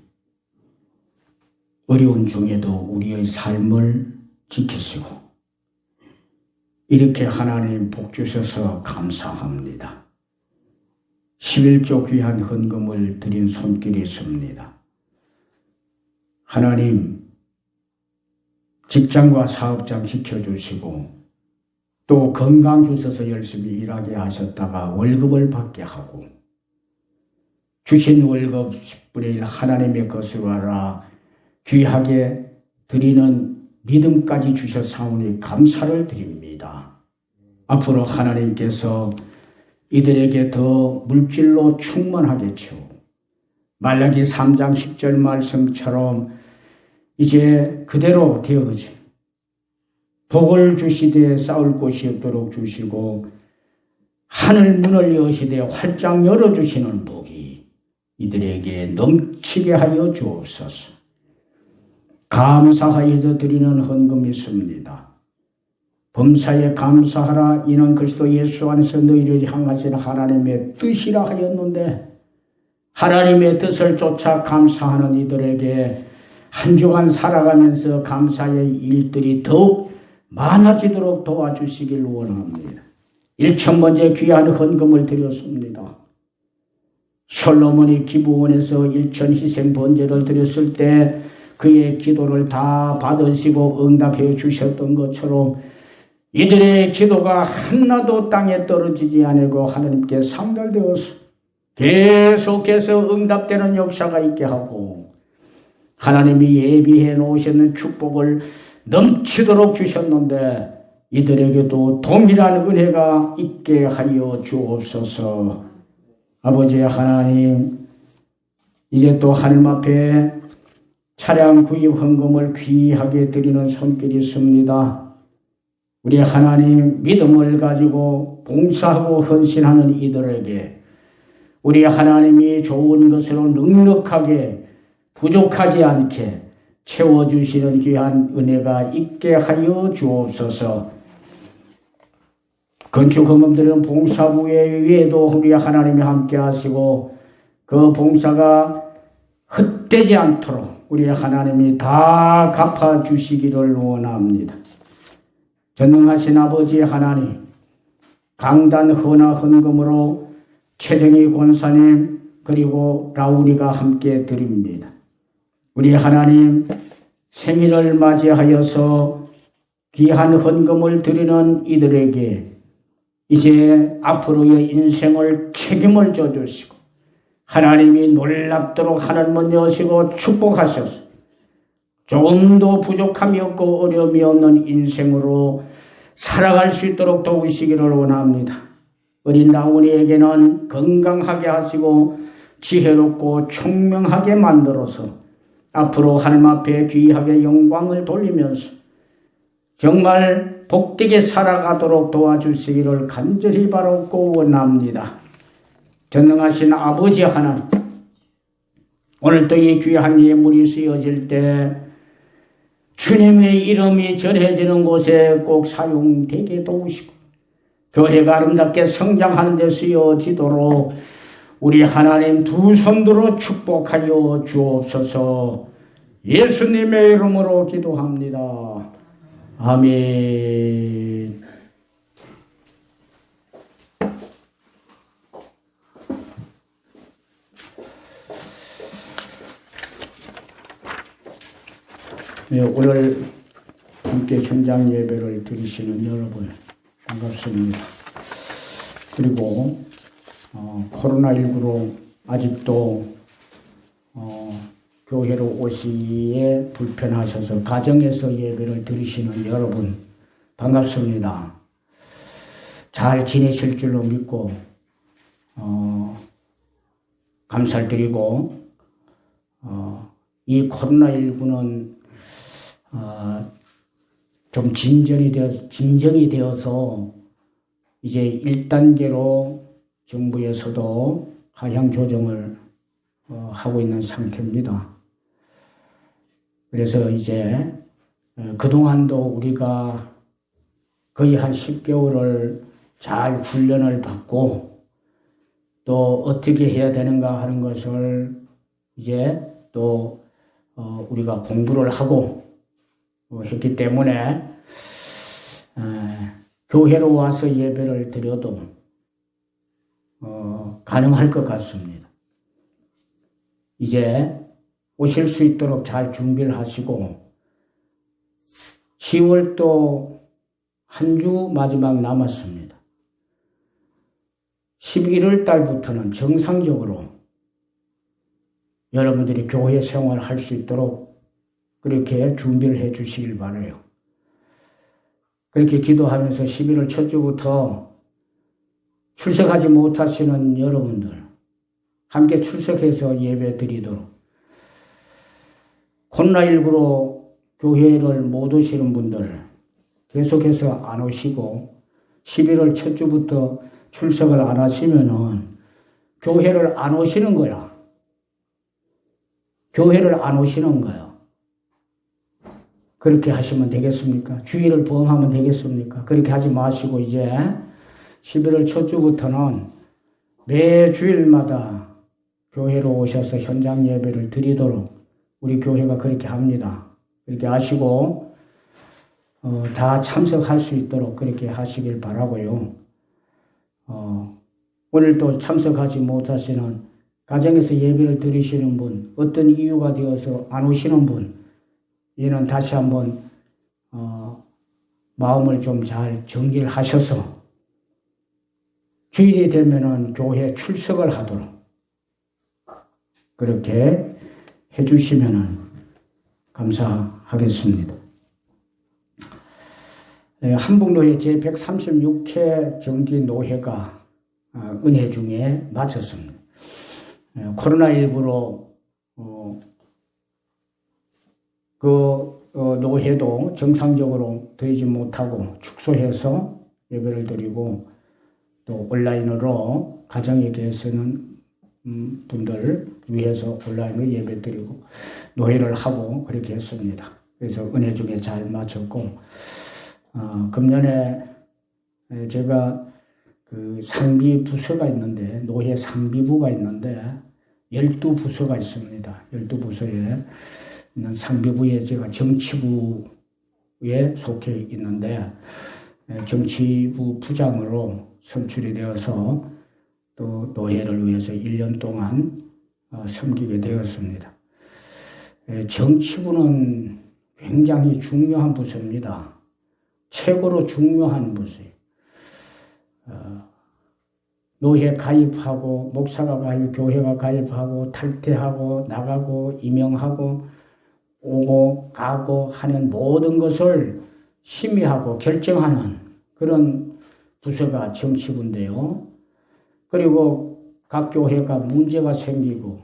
어려운 중에도 우리의 삶을 지키시고 이렇게 하나님 복 주셔서 감사합니다. 11조 귀한 헌금을 드린 손길이 있습니다. 하나님, 직장과 사업장 지켜주시고 또 건강 주셔서 열심히 일하게 하셨다가 월급을 받게 하고 주신 월급 10분의 1 하나님의 것으로 하라 귀하게 드리는 믿음까지 주셨사오니 감사를 드립니다. 앞으로 하나님께서 이들에게 더 물질로 충만하게 채우고 말라기 3장 10절 말씀처럼 이제 그대로 되어지 복을 주시되 싸울 곳이 없도록 주시고 하늘 문을 여시되 활짝 열어주시는 복이 이들에게 넘치게 하여 주옵소서. 감사하여서 드리는 헌금이 있습니다. 범사에 감사하라. 이는 그리스도 예수 안에서 너희를 향하신 하나님의 뜻이라 하였는데 하나님의 뜻을 쫓아 감사하는 이들에게 한 주간 살아가면서 감사의 일들이 더욱 많아지도록 도와주시길 원합니다. 1,000번째 귀한 헌금을 드렸습니다. 솔로몬이 기브원에서 1천 희생 번제를 드렸을 때 그의 기도를 다 받으시고 응답해 주셨던 것처럼 이들의 기도가 하나도 땅에 떨어지지 않고 하나님께 상달되어서 계속해서 응답되는 역사가 있게 하고 하나님이 예비해 놓으시는 축복을 넘치도록 주셨는데 이들에게도 동일한 은혜가 있게 하여 주옵소서. 아버지 하나님, 이제 또 하나님 앞에 차량 구입 헌금을 귀하게 드리는 손길이 있습니다. 우리 하나님 믿음을 가지고 봉사하고 헌신하는 이들에게 우리 하나님이 좋은 것으로 넉넉하게 부족하지 않게 채워주시는 귀한 은혜가 있게 하여 주옵소서. 건축 헌금드리는 봉사부에 위에도 우리 하나님이 함께 하시고 그 봉사가 헛되지 않도록 우리 하나님이 다 갚아주시기를 원합니다. 전능하신 아버지 하나님, 강단 헌화 헌금으로 최정희 권사님 그리고 라우리가 함께 드립니다. 우리 하나님 생일을 맞이하여서 귀한 헌금을 드리는 이들에게 이제 앞으로의 인생을 책임을 져주시고 하나님이 놀랍도록 하늘문 여시고 축복하셔서 조금도 부족함이 없고 어려움이 없는 인생으로 살아갈 수 있도록 도우시기를 원합니다. 어린 라우니에게는 건강하게 하시고 지혜롭고 총명하게 만들어서 앞으로 하나님 앞에 귀하게 영광을 돌리면서 정말 복되게 살아가도록 도와주시기를 간절히 바라고 원합니다. 전능하신 아버지 하나님, 오늘도 이 귀한 예물이 쓰여질 때 주님의 이름이 전해지는 곳에 꼭 사용되게 도우시고 교회가 아름답게 성장하는 데 쓰여지도록 우리 하나님 두 손으로 축복하여 주옵소서. 예수님의 이름으로 기도합니다. 아멘. 네, 오늘 함께 현장 예배를 드리시는 여러분 반갑습니다. 그리고 코로나19로 아직도 교회로 오시기에 불편하셔서 가정에서 예배를 드리시는 여러분 반갑습니다. 잘 지내실 줄로 믿고 감사드리고 이 코로나19는 좀 진정이 되어서 이제 1단계로 정부에서도 하향 조정을 하고 있는 상태입니다. 그래서 이제 그동안도 우리가 거의 한 10개월을 잘 훈련을 받고 또 어떻게 해야 되는가 하는 것을 이제 또 우리가 공부를 하고 했기 때문에 교회로 와서 예배를 드려도 가능할 것 같습니다. 이제 오실 수 있도록 잘 준비를 하시고 10월도 한 주 마지막 남았습니다. 11월 달부터는 정상적으로 여러분들이 교회 생활을 할 수 있도록 그렇게 준비를 해 주시길 바라요. 그렇게 기도하면서 11월 첫 주부터 출석하지 못하시는 여러분들 함께 출석해서 예배 드리도록, 코로나19로 교회를 못 오시는 분들 계속해서 안 오시고 11월 첫 주부터 출석을 안 하시면은 교회를 안 오시는 거야. 교회를 안 오시는 거야. 그렇게 하시면 되겠습니까? 주의를 범하면 되겠습니까? 그렇게 하지 마시고 이제 11월 첫 주부터는 매 주일마다 교회로 오셔서 현장 예배를 드리도록 우리 교회가 그렇게 합니다. 그렇게 하시고 다 참석할 수 있도록 그렇게 하시길 바라고요. 오늘 또 참석하지 못하시는 가정에서 예배를 드리시는 분, 어떤 이유가 되어서 안 오시는 분, 이는 다시 한번 마음을 좀 잘 정리를 하셔서 주일이 되면은 교회 출석을 하도록 그렇게 해주시면은 감사하겠습니다. 한북노회 제136회 정기노회가 은혜 중에 마쳤습니다. 코로나19로 노회도 정상적으로 드리지 못하고 축소해서 예배를 드리고 또 온라인으로 가정에 계시는 분들 위해서 온라인으로 예배 드리고 노회를 하고 그렇게 했습니다. 그래서 은혜 중에 잘 마쳤고 금년에 제가 그 상비 부서가 있는데 노회 상비부가 있는데 12부서가 있습니다. 12부서에 있는 상비부에 제가 정치부에 속해 있는데 정치부 부장으로 선출이 되어서 또 노회를 위해서 1년 동안 섬기게 되었습니다. 정치부는 굉장히 중요한 부서입니다. 최고로 중요한 부서예요. 노회 가입하고 목사가 가입, 교회가 가입하고 탈퇴하고 나가고 임명하고 오고 가고 하는 모든 것을 심의하고 결정하는 그런 부서가 정치부인데요. 그리고 각 교회가 문제가 생기고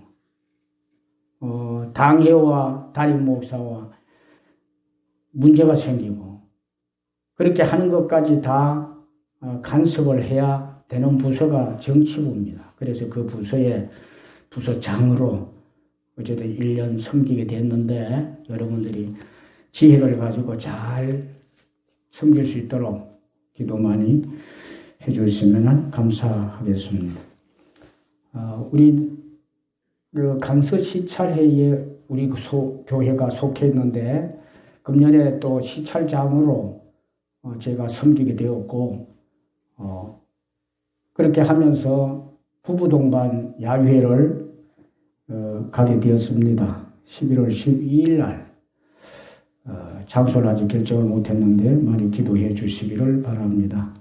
당회와 담임 목사와 문제가 생기고 그렇게 하는 것까지 다 간섭을 해야 되는 부서가 정치부입니다. 그래서 그 부서의 부서장으로 어쨌든 1년 섬기게 됐는데 여러분들이 지혜를 가지고 잘 섬길 수 있도록 기도 많이 해주시면 감사하겠습니다. 우리 그 강서 시찰회에 우리 교회가 속해 있는데 금년에 또 시찰장으로 제가 섬기게 되었고 그렇게 하면서 부부 동반 야유회를 가게 되었습니다. 11월 12일 날 장소를 아직 결정을 못했는데 많이 기도해 주시기를 바랍니다.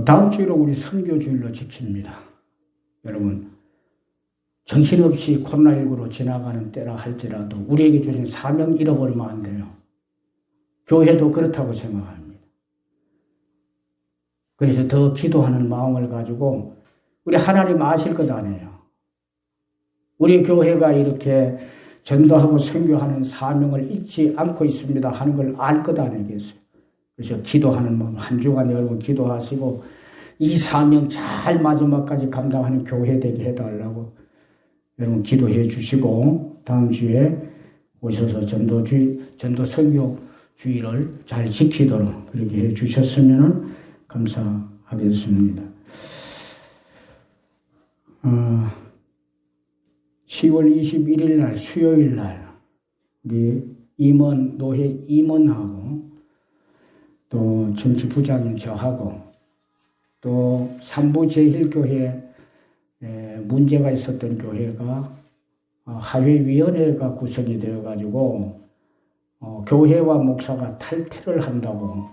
다음 주일은 우리 선교주일로 지킵니다. 여러분, 정신없이 코로나19로 지나가는 때라 할지라도 우리에게 주신 사명 잃어버리면 안 돼요. 교회도 그렇다고 생각합니다. 그래서 더 기도하는 마음을 가지고 우리 하나님 아실 것 아니에요. 우리 교회가 이렇게 전도하고 선교하는 사명을 잊지 않고 있습니다 하는 걸 알 것 아니겠어요. 그래서 기도하는 마음, 한 주간 여러분 기도하시고 이 사명 잘 마지막까지 감당하는 교회 되게 해달라고 여러분 기도해 주시고 다음 주에 오셔서 전도 선교주의를 잘 지키도록 그렇게 해 주셨으면 감사하겠습니다. 10월 21일 날 수요일 날 우리 노회 임원하고 또 정치부장인 저하고 또 삼부제일교회 문제가 있었던 교회가 하회위원회가 구성이 되어가지고 교회와 목사가 탈퇴를 한다고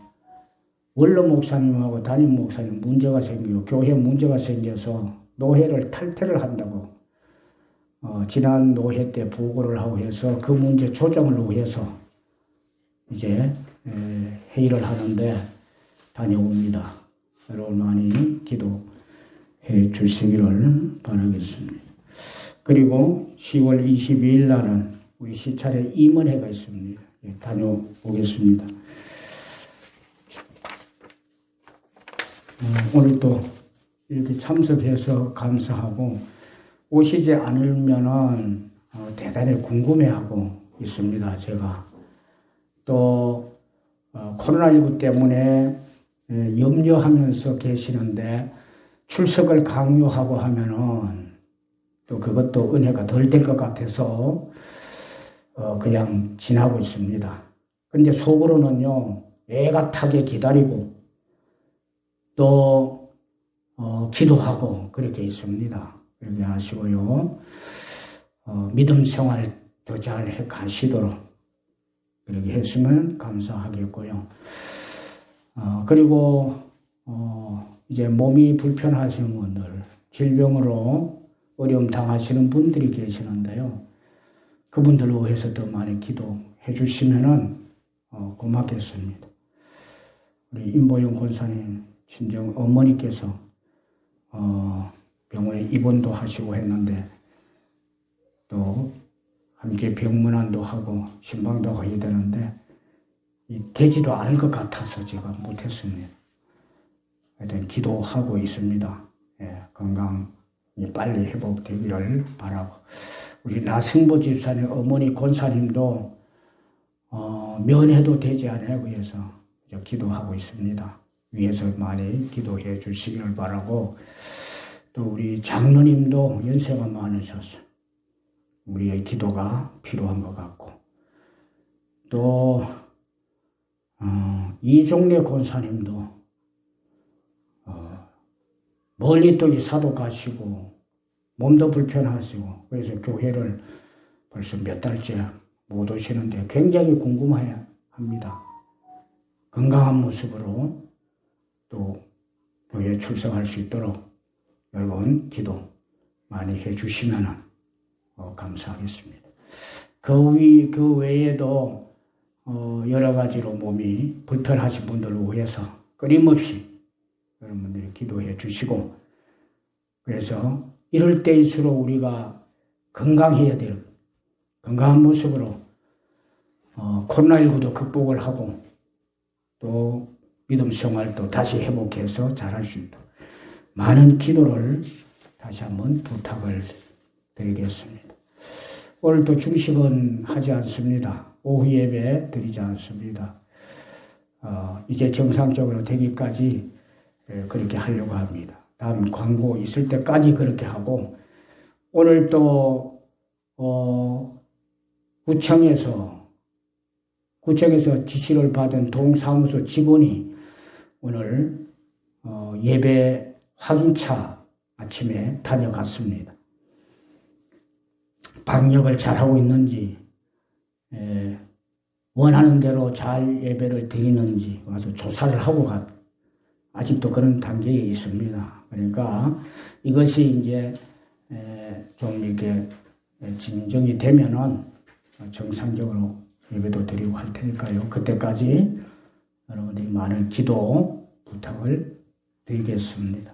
원로 목사님하고 담임 목사님 문제가 생기고 교회 문제가 생겨서 노회를 탈퇴를 한다고 지난 노회 때 보고를 하고 해서 그 문제 조정을 위해서 이제 회의를 하는데 다녀옵니다. 여러분 많이 기도해 주시기를 바라겠습니다. 그리고 10월 22일 날은 우리 시찰에 임원회가 있습니다. 다녀오겠습니다. 오늘 또 이렇게 참석해서 감사하고 오시지 않으면은 대단히 궁금해하고 있습니다. 제가 또 코로나19 때문에 염려하면서 계시는데 출석을 강요하고 하면은 또 그것도 은혜가 덜 될 것 같아서 그냥 지나고 있습니다. 그런데 속으로는요 애가 타게 기다리고 또 기도하고 그렇게 있습니다. 그렇게 하시고요. 믿음 생활 더 잘 해 가시도록 그렇게 했으면 감사하겠고요. 그리고 이제 몸이 불편하신 분들, 질병으로 어려움 당하시는 분들이 계시는데요. 그분들을 위해서 더 많이 기도해 주시면은 고맙겠습니다. 우리 임보영 권사님 친정 어머니께서 병원에 입원도 하시고 했는데 또 함께 병문안도 하고 신방도 가야 되는데 되지도 않을 것 같아서 제가 못했습니다. 하여튼 기도하고 있습니다. 건강이 빨리 회복되기를 바라고 우리 나승보 집사님 어머니 권사님도 면회도 되지 않아요. 그래서 기도하고 있습니다. 위에서 많이 기도해 주시기를 바라고 또 우리 장로님도 연세가 많으셔서 우리의 기도가 필요한 것 같고 또 이종래 권사님도 멀리 또 이사도 가시고 몸도 불편하시고 그래서 교회를 벌써 몇 달째 못 오시는데 굉장히 궁금해 합니다. 건강한 모습으로 또 교회에 출석할 수 있도록 여러분 기도 많이 해주시면 감사하겠습니다. 그 외에도 여러 가지로 몸이 불편하신 분들을 위해서 끊임없이 여러분들이 기도해 주시고 그래서 이럴 때일수록 우리가 건강해야 될 건강한 모습으로 코로나19도 극복을 하고 또 믿음 생활도 다시 회복해서 잘할 수 있도록 많은 기도를 다시 한번 부탁을 드리겠습니다. 오늘도 중식은 하지 않습니다. 오후 예배 드리지 않습니다. 이제 정상적으로 되기까지 그렇게 하려고 합니다. 다음 광고 있을 때까지 그렇게 하고 오늘 또 구청에서 지시를 받은 동사무소 직원이 오늘 예배 확인차 아침에 다녀갔습니다. 방역을 잘하고 있는지, 원하는 대로 잘 예배를 드리는지 와서 조사를 하고 아직도 그런 단계에 있습니다. 그러니까 이것이 이제 좀 이렇게 진정이 되면은 정상적으로 예배도 드리고 할 테니까요. 그때까지 여러분들이 많은 기도 부탁을 드리겠습니다.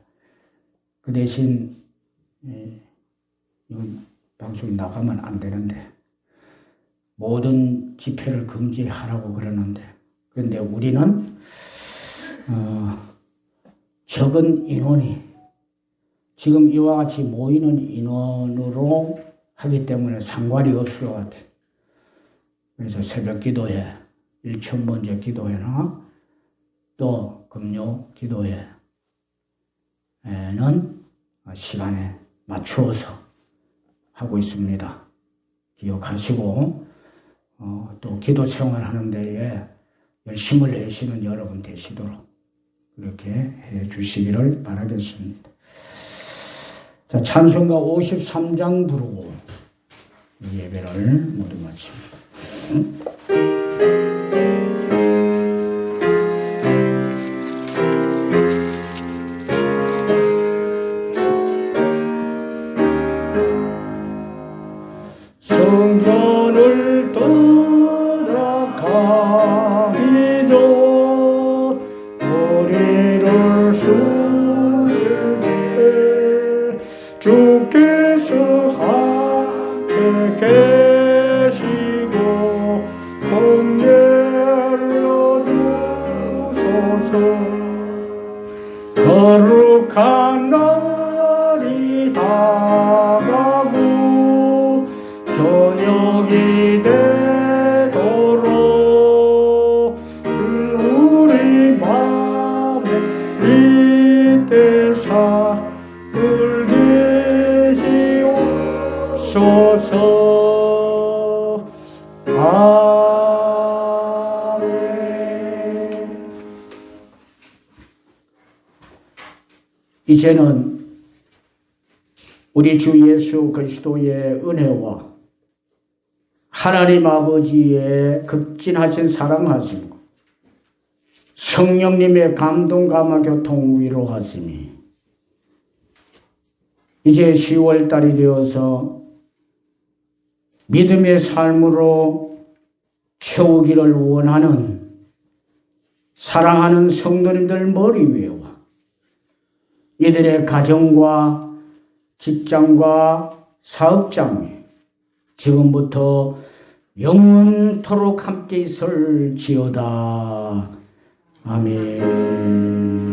그 대신 이건 방송이 나가면 안 되는데 모든 집회를 금지하라고 그러는데 그런데 우리는 적은 인원이 지금 이와 같이 모이는 인원으로 하기 때문에 상관이 없을 것 같아요. 그래서 새벽 기도회, 1000번째 기도회나 또 금요 기도회는 시간에 맞추어서 하고 있습니다. 기억하시고 또 기도 생활하는 데에 열심을 내시는 여러분 되시도록 그렇게 해 주시기를 바라겠습니다. 자, 찬송가 53장 부르고 이 예배를 모두 마칩니다. 성전을 떠나가기 전 머리를 숙이되 주께서 함께 계시고 복 내려주소서. 거룩한 날이 다가고 저녁이 되도록 주 우리 맘에 이때사 울리시옵소서. 아멘. 이제는 우리 주 예수 그리스도의 은혜와 하나님 아버지의 극진하신 사랑하심과 성령님의 감동 감화 교통 위로하심이 이제 10월달이 되어서 믿음의 삶으로 채우기를 원하는 사랑하는 성도님들 머리 위에와 이들의 가정과 직장과 사업장에 지금부터 영원토록 함께 있을지어다. 아멘.